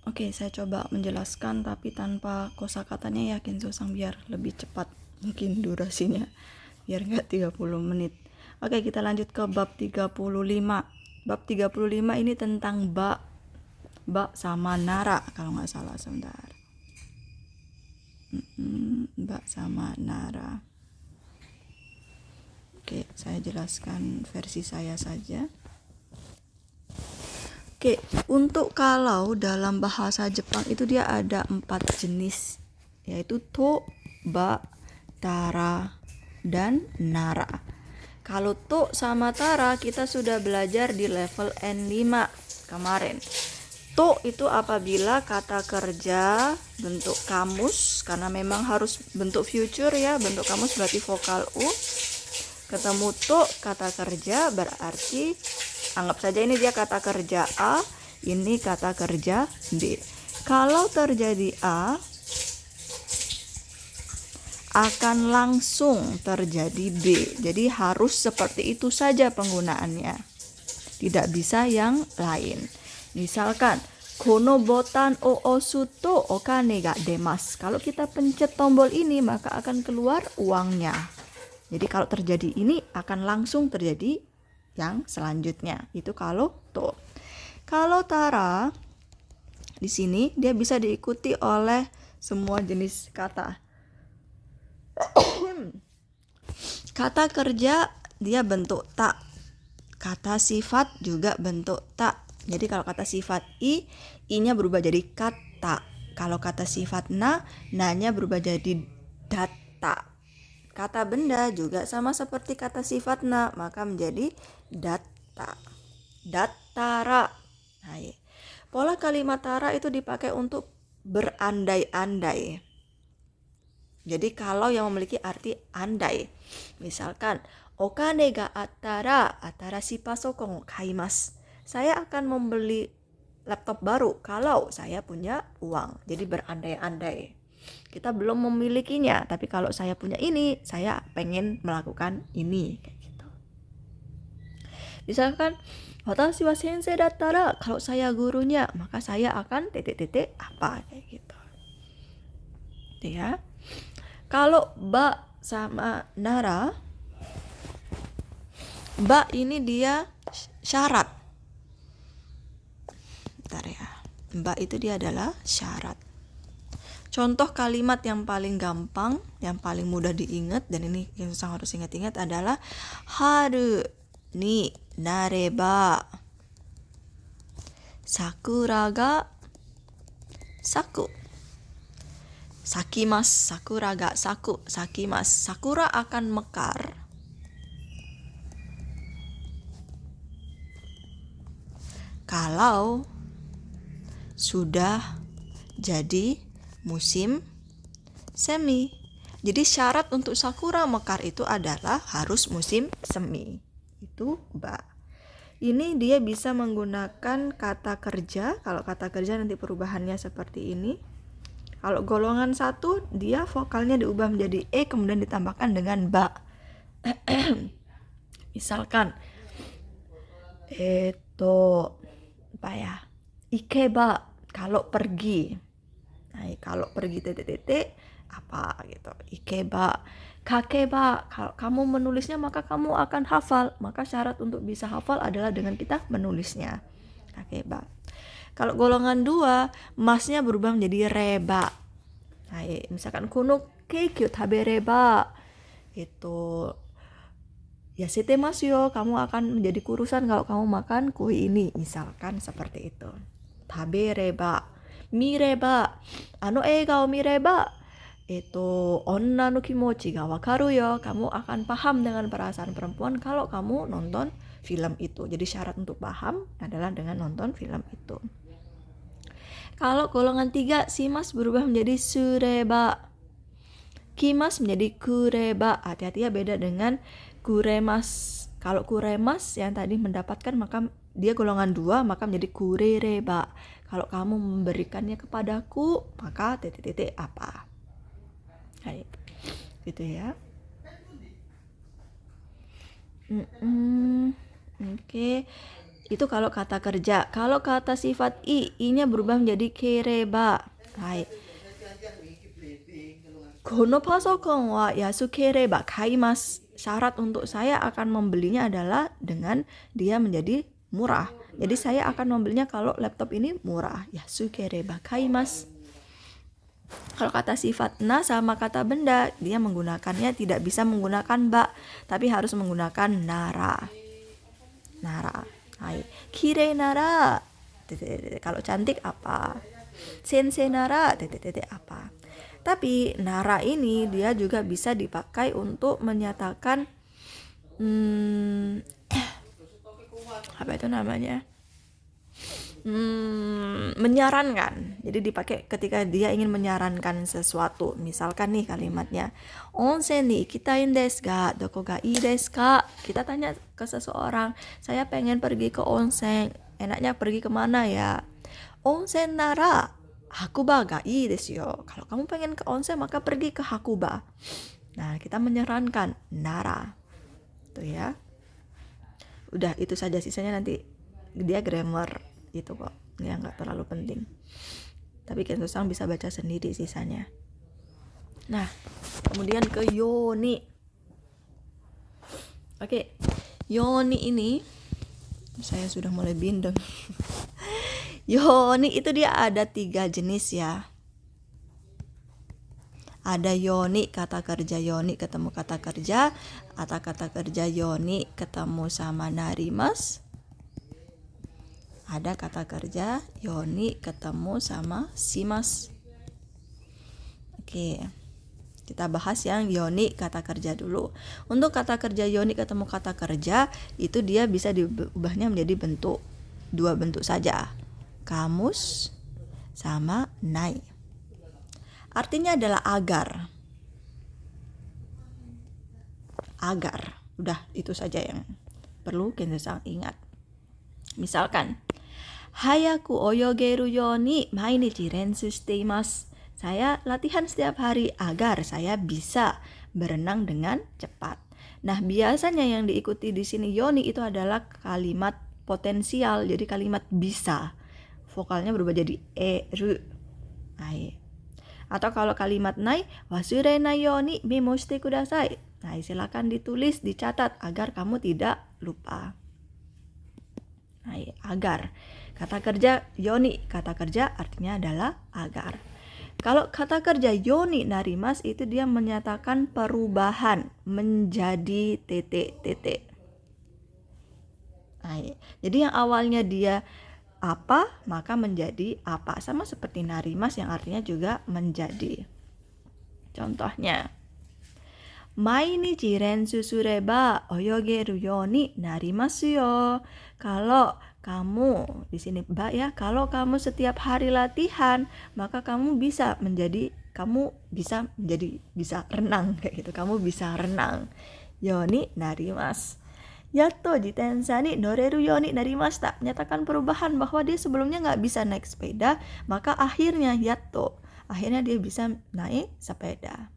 Oke, saya coba menjelaskan tapi tanpa kosakatanya yakin susang biar lebih cepat mungkin durasinya. Biar nggak 30 menit. Oke, kita lanjut ke bab 35. Bab 35 ini tentang ba sama nara kalau nggak salah sebentar. Ba sama nara. Oke, saya jelaskan versi saya saja. Oke, untuk kalau dalam bahasa Jepang itu dia ada 4 jenis, yaitu to, ba, tara, dan nara. Kalau to sama tara kita sudah belajar di level N5 kemarin. To itu apabila kata kerja bentuk kamus, karena memang harus bentuk future ya, bentuk kamus berarti vokal U. Ketemu to kata kerja berarti anggap saja ini dia kata kerja A, ini kata kerja B. Kalau terjadi A, akan langsung terjadi B. Jadi harus seperti itu saja penggunaannya. Tidak bisa yang lain. Misalkan, kono botan o osu to okane ga demasu. Kalau kita pencet tombol ini, maka akan keluar uangnya. Jadi kalau terjadi ini, akan langsung terjadi yang selanjutnya. Itu kalau to. Kalau tara, di sini dia bisa diikuti oleh semua jenis kata. Kata kerja dia bentuk tak. Kata sifat juga bentuk tak. Jadi kalau kata sifat i-nya berubah jadi kata. Kalau kata sifat na-nya berubah jadi data. Kata benda juga sama seperti kata sifat na, maka menjadi data. Datara. Nah, pola kalimat tara itu dipakai untuk berandai-andai. Jadi kalau yang memiliki arti andai, misalkan okane ga attara atarashi pasokon o kaimasu. Saya akan membeli laptop baru kalau saya punya uang. Jadi berandai-andai. Kita belum memilikinya, tapi kalau saya punya ini, saya pengen melakukan ini kayak gitu. Misalkan watashi wa sensei dattara, kalau saya gurunya, maka saya akan titik-titik apa kayak gitu. Ya. Kalau ba sama nara, ba ini dia syarat. Bentar ya. Ba itu dia adalah syarat. Contoh kalimat yang paling gampang, yang paling mudah diingat, dan ini yang susah harus ingat-ingat adalah haru ni nareba sakura ga saku. Sakimasu, sakura ga saku, sakimasu. Sakura akan mekar kalau sudah jadi musim semi. Jadi syarat untuk sakura mekar itu adalah harus musim semi. Itu ba. Ini dia bisa menggunakan kata kerja. Kalau kata kerja nanti perubahannya seperti ini. Kalau golongan 1, dia vokalnya diubah menjadi e kemudian ditambahkan dengan ba. Misalkan apa ya? Ikeba, kalau pergi. Nah, kalau pergi titik-titik apa gitu. Ikeba, kakeba, kalau kamu menulisnya maka kamu akan hafal. Maka syarat untuk bisa hafal adalah dengan kita menulisnya. Kakeba. Kalau golongan 2, masnya berubah menjadi reba. Nah, misalkan kuno keikyu tabereba, itu yasete masu yo, kamu akan menjadi kurusan kalau kamu makan kue ini, misalkan seperti itu. Tabereba, mireba, eiga o mireba, itu onna no kimochi ga wakaru yo, kamu akan paham dengan perasaan perempuan kalau kamu nonton film itu. Jadi syarat untuk paham adalah dengan nonton film itu. Kalau golongan 3, simas berubah menjadi sureba, kimas menjadi kureba. Hati-hati ya, beda dengan kuremas. Kalau kuremas yang tadi mendapatkan maka dia golongan 2, maka menjadi kurereba. Kalau kamu memberikannya kepadaku, maka titik-titik apa. Hai. Gitu ya. Oke. Itu kalau kata kerja. Kalau kata sifat i-nya berubah menjadi kereba. Hai. Kono pasokon wa yasukereba kaimasu. Syarat untuk saya akan membelinya adalah dengan dia menjadi murah. Jadi saya akan membelinya kalau laptop ini murah. Yasukereba kaimasu. Kalau kata sifat na sama kata benda, dia menggunakannya tidak bisa menggunakan ba, tapi harus menggunakan nara. Nara. Hai. Kirei nara. Kalau cantik apa? Sensei nara. Apa? Tapi nara ini dia juga bisa dipakai untuk menyatakan apa itu namanya? Menyarankan. Jadi dipakai ketika dia ingin menyarankan sesuatu. Misalkan nih kalimatnya, onsen ni ikitain desu ga? Doko ga ii desu ka? Kita tanya ke seseorang, saya pengen pergi ke onsen, enaknya pergi kemana ya? Onsen nara hakuba ga ii desu yo. Kalau kamu pengen ke onsen maka pergi ke hakuba. Nah, kita menyarankan nara. Tuh ya. Udah itu saja, sisanya nanti dia grammar gitu kok, ya nggak terlalu penting, tapi Kensosang bisa baca sendiri sisanya. Nah, kemudian ke yoni. Oke, yoni ini saya sudah mulai bindeng. Yoni itu dia ada 3 jenis ya. Ada yoni kata kerja yoni ketemu kata kerja, atau kata kerja yoni ketemu sama narimas. Ada kata kerja yoni ketemu sama simas. Oke, kita bahas yang yoni kata kerja dulu. Untuk kata kerja yoni ketemu kata kerja, itu dia bisa diubahnya menjadi bentuk 2 bentuk saja. Kamus sama nai. Artinya adalah agar. Agar. Udah, itu saja yang perlu Kensosang ingat. Misalkan, hayaku oyogeru yoni mainichi rensu shite imasu. Saya latihan setiap hari agar saya bisa berenang dengan cepat. Nah, biasanya yang diikuti di sini yoni itu adalah kalimat potensial, jadi kalimat bisa. Vokalnya berubah jadi eru. Atau kalau kalimat nai, wasurena yoni memo shite kudasai. Nah, silakan ditulis, dicatat agar kamu tidak lupa. Nah, agar. Kata kerja yoni, kata kerja artinya adalah agar. Kalau kata kerja yoni narimas itu dia menyatakan perubahan menjadi titik-titik. Nah, jadi yang awalnya dia apa, maka menjadi apa. Sama seperti narimas yang artinya juga menjadi. Contohnya, mainichi rensu sureba oyogeru yoni narimasu yo. Kalau kamu di sini ya, kalau kamu setiap hari latihan, maka kamu bisa menjadi bisa renang kayak gitu. Kamu bisa renang. Yoni narimasu. Yatto jitensa ni noreru yoni narimashita. Menyatakan perubahan bahwa dia sebelumnya nggak bisa naik sepeda, maka akhirnya dia bisa naik sepeda.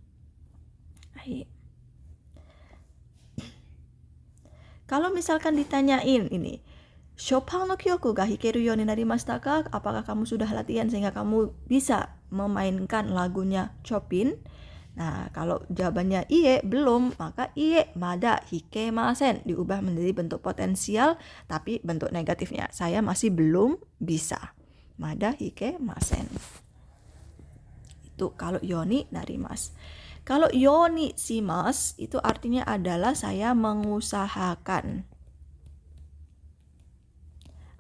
Kalau misalkan ditanyain ini, Chopin no kyoku ga hikeru yo ni narimashita ka? Apakah kamu sudah latihan sehingga kamu bisa memainkan lagunya Chopin? Nah, kalau jawabannya iye, belum, maka iye mada hikemasen diubah menjadi bentuk potensial tapi bentuk negatifnya. Saya masih belum bisa. Mada hikemasen. Itu kalau yoni narimas. Kalau yoni shimasu itu artinya adalah saya mengusahakan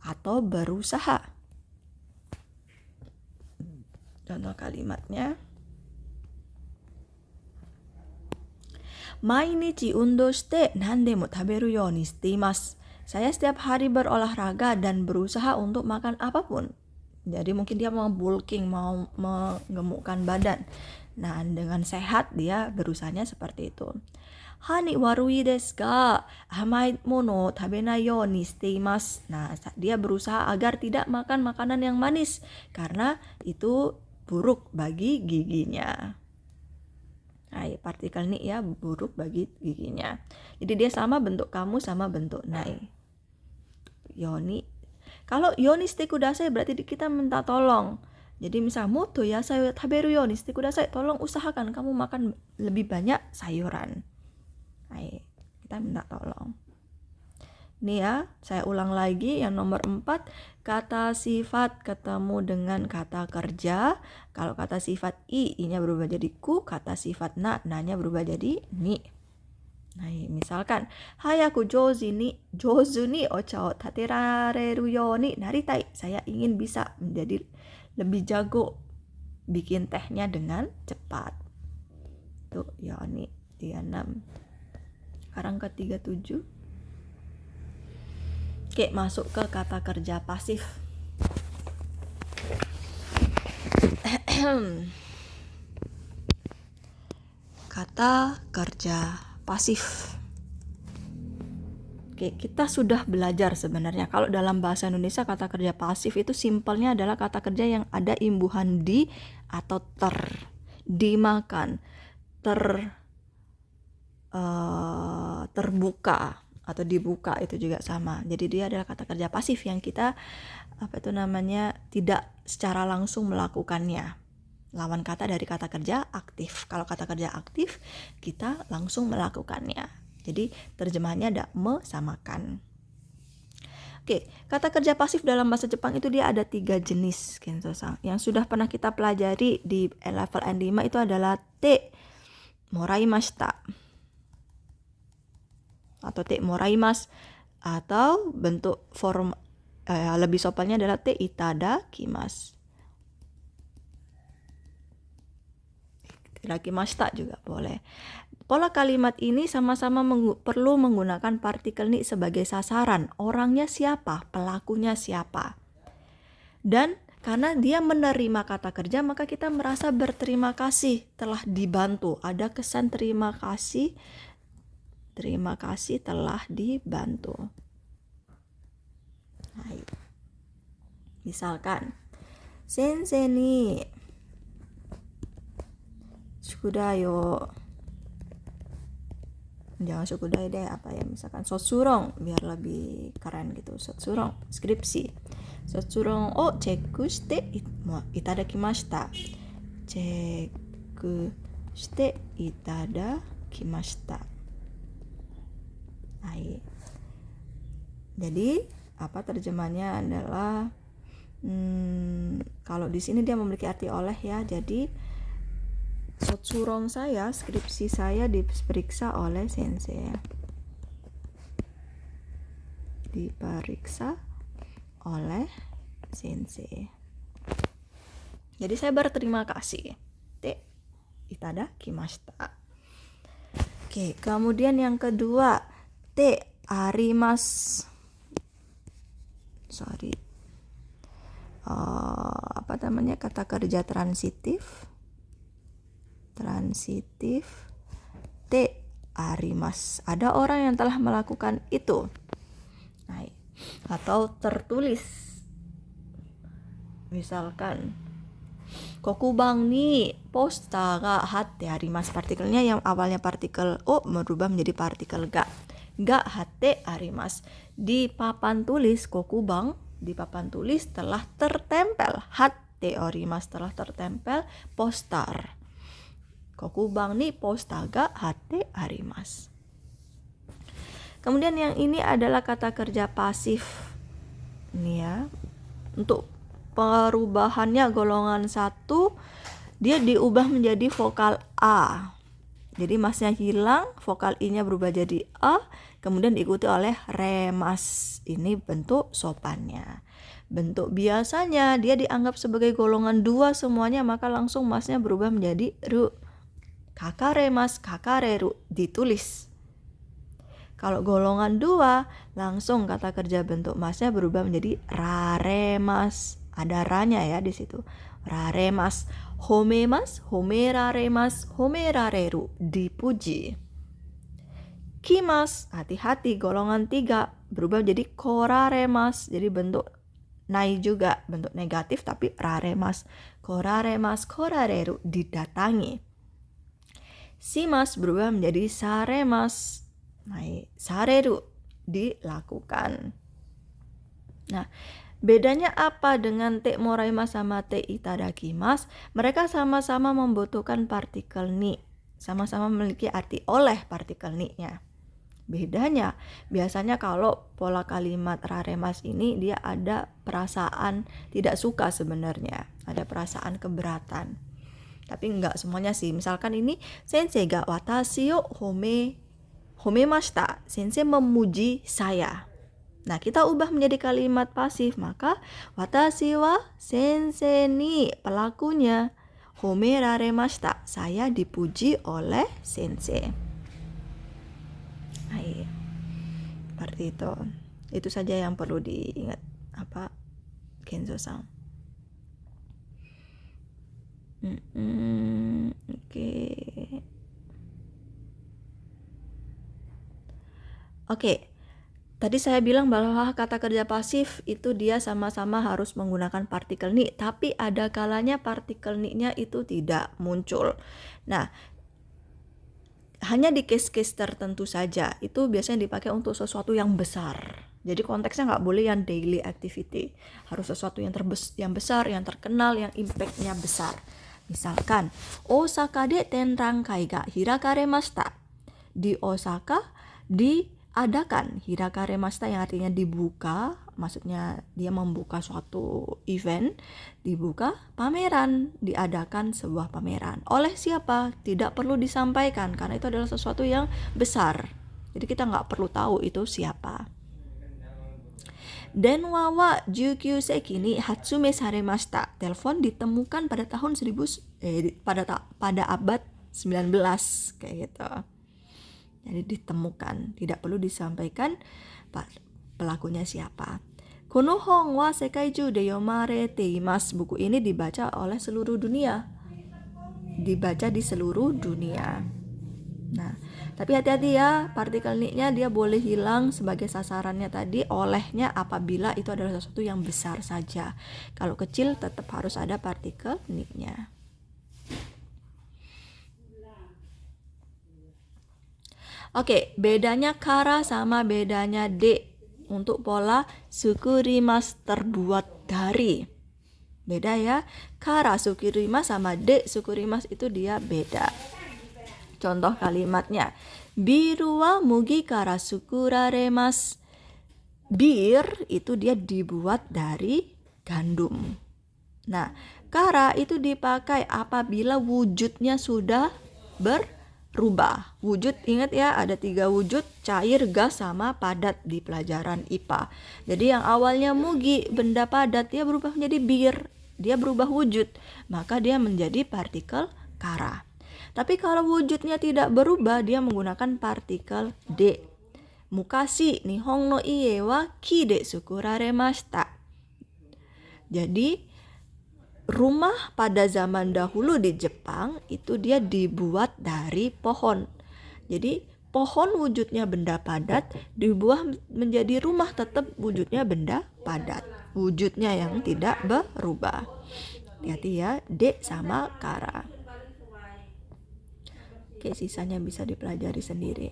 atau berusaha. Contoh kalimatnya, mainichi undo shite nandemo taberu you ni shite imasu. Saya setiap hari berolahraga dan berusaha untuk makan apapun. Jadi mungkin dia mau bulking, mau menggemukkan badan. Nah, dengan sehat dia berusahanya seperti itu. Hani warui desu ga amai mono tabenai you ni shite imasu. Nah, dia berusaha agar tidak makan makanan yang manis karena itu buruk bagi giginya. Nah, partikel ni ya buruk bagi giginya. Jadi dia sama bentuk kamu sama bentuk nai. yoni. Kalau yoni shite kudasai berarti kita minta tolong. Jadi misal moto yasai wa taberu yoni shite kudasai, tolong usahakan kamu makan lebih banyak sayuran. Kita minta tolong. Nih ya, saya ulang lagi yang nomor 4, kata sifat ketemu dengan kata kerja. Kalau kata sifat i-nya berubah jadi ku, kata sifat na-nya berubah jadi ni. Nah, misalkan, hayaku jouzu ni ocha o taterareru yo ni naritai. Saya ingin bisa menjadi lebih jago bikin tehnya dengan cepat. Tuh, yoni 36. Sekarang ke 37. Oke, masuk ke kata kerja pasif. Kata kerja pasif. Oke, kita sudah belajar sebenarnya. Kalau dalam bahasa Indonesia kata kerja pasif itu simpelnya adalah kata kerja yang ada imbuhan di atau ter. Dimakan, terbuka atau dibuka, itu juga sama. Jadi dia adalah kata kerja pasif yang kita tidak secara langsung melakukannya. Lawan kata dari kata kerja aktif. Kalau kata kerja aktif kita langsung melakukannya. Jadi terjemahannya ada mesamakan. Oke, kata kerja pasif dalam bahasa Jepang itu dia ada 3 jenis, Kenzo-san. Yang sudah pernah kita pelajari di level N5 itu adalah te moraimashita atau te moraimasu, atau bentuk form lebih sopannya adalah te itadakimasu. Itadakimashita juga boleh. Pola kalimat ini sama-sama perlu menggunakan partikel ni sebagai sasaran. Orangnya siapa? Pelakunya siapa? Dan karena dia menerima kata kerja, maka kita merasa berterima kasih telah dibantu. Ada kesan terima kasih telah dibantu. Misalkan, sensei ni shukudai yo, jangan shukudai deh, misalkan sotsurong biar lebih keren gitu. Sotsurong skripsi, sotsurong o chekku shite itadakimashita, chekku shite itadakimashita. Jadi terjemahannya adalah kalau di sini dia memiliki arti oleh ya. Jadi sotsurong saya, skripsi saya diperiksa oleh sensei. Diperiksa oleh sensei. Jadi saya berterima kasih. Te itadakimashita. Oke, kemudian yang kedua, te arimasu. Kata kerja transitif te arimasu. Ada orang yang telah melakukan itu. Atau tertulis. Misalkan, kokubang ni poster ga hatte arimasu. Partikelnya yang awalnya partikel o berubah menjadi partikel ga. Ga hatte arimasu. Di papan tulis kokubang, di papan tulis telah tertempel hatte arimasu, telah tertempel poster. Kokubang ni poster ga hatte arimasu. Kemudian yang ini adalah kata kerja pasif. Ini ya. Untuk perubahannya golongan 1, dia diubah menjadi vokal A. Jadi masnya hilang, vokal I-nya berubah jadi A, kemudian diikuti oleh remas. Ini bentuk sopannya. Bentuk biasanya dia dianggap sebagai golongan 2 semuanya, maka langsung masnya berubah menjadi ru. Kakaremas, kakareru, ditulis. Kalau golongan 2, langsung kata kerja bentuk masnya berubah menjadi raremas. Ada ranya ya di situ. Raremas, homemas, homeraremas, homerareru, dipuji. Kimas, hati-hati, golongan 3 berubah menjadi koraremas. Jadi bentuk nai juga, bentuk negatif tapi raremas. Koraremas, korareru, didatangi. Simas berubah menjadi saremas. Sareru, dilakukan. Nah, bedanya apa dengan te moraimasu sama te itadakimasu? Mereka sama-sama membutuhkan partikel ni. Sama-sama memiliki arti oleh partikel ni-nya. Bedanya, biasanya kalau pola kalimat raremas ini dia ada perasaan tidak suka sebenarnya. Ada perasaan keberatan. Tapi enggak semuanya sih. Misalkan ini, sensei ga watashi o homemashita. Sensei memuji saya. Nah, kita ubah menjadi kalimat pasif. Maka, watashi wa sensei ni, pelakunya, homeraremashita. Saya dipuji oleh sensei. Hai. Seperti itu. Itu saja yang perlu diingat. Kenzo-san. Oke. Tadi saya bilang bahwa kata kerja pasif itu dia sama-sama harus menggunakan partikel ni, tapi ada kalanya partikel ni-nya itu tidak muncul. Nah, hanya di case-case tertentu saja. Itu biasanya dipakai untuk sesuatu yang besar. Jadi konteksnya nggak boleh yang daily activity. Harus sesuatu yang besar, yang terkenal, yang impact-nya besar. Misalkan, Osaka de tenrankai ga hirakaremashita. Di Osaka diadakan hirakaremashita yang artinya dibuka, maksudnya dia membuka suatu event, dibuka pameran, diadakan sebuah pameran. Oleh siapa? Tidak perlu disampaikan karena itu adalah sesuatu yang besar. Jadi kita nggak perlu tahu itu siapa. Denwa wa 19 seki ni hatsume saremashita. Telepon ditemukan pada tahun pada abad 19 kayak gitu. Jadi ditemukan, tidak perlu disampaikan pelakunya siapa. Kono hon wa sekai juu de yomarete imasu. Buku ini dibaca oleh seluruh dunia. Dibaca di seluruh dunia. Nah, tapi hati-hati ya, partikel ni-nya dia boleh hilang sebagai sasarannya tadi olehnya apabila itu adalah sesuatu yang besar saja. Kalau kecil tetap harus ada partikel ni-nya. Oke, bedanya kara sama bedanya de untuk pola sukurimas terbuat dari. Beda ya. Kara sukurimas sama de sukurimas itu dia beda. Contoh kalimatnya. Biru wa mugi kara sukuraremasu. Bir itu dia dibuat dari gandum. Nah, kara itu dipakai apabila wujudnya sudah berubah. Wujud, ingat ya, ada 3 wujud, cair, gas, sama padat di pelajaran IPA. Jadi yang awalnya mugi, benda padat, dia berubah menjadi bir. Dia berubah wujud, maka dia menjadi partikel kara. Tapi kalau wujudnya tidak berubah, dia menggunakan partikel de. Mukashi nihon no ie wa ki de sukuraremashita. Jadi rumah pada zaman dahulu di Jepang itu dia dibuat dari pohon. Jadi pohon wujudnya benda padat, dibuat menjadi rumah tetap wujudnya benda padat. Wujudnya yang tidak berubah. Hati-hati ya, de sama kara. Oke, sisanya bisa dipelajari sendiri.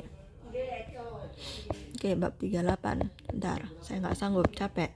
Oke, bab 38. Bentar, saya nggak sanggup, capek.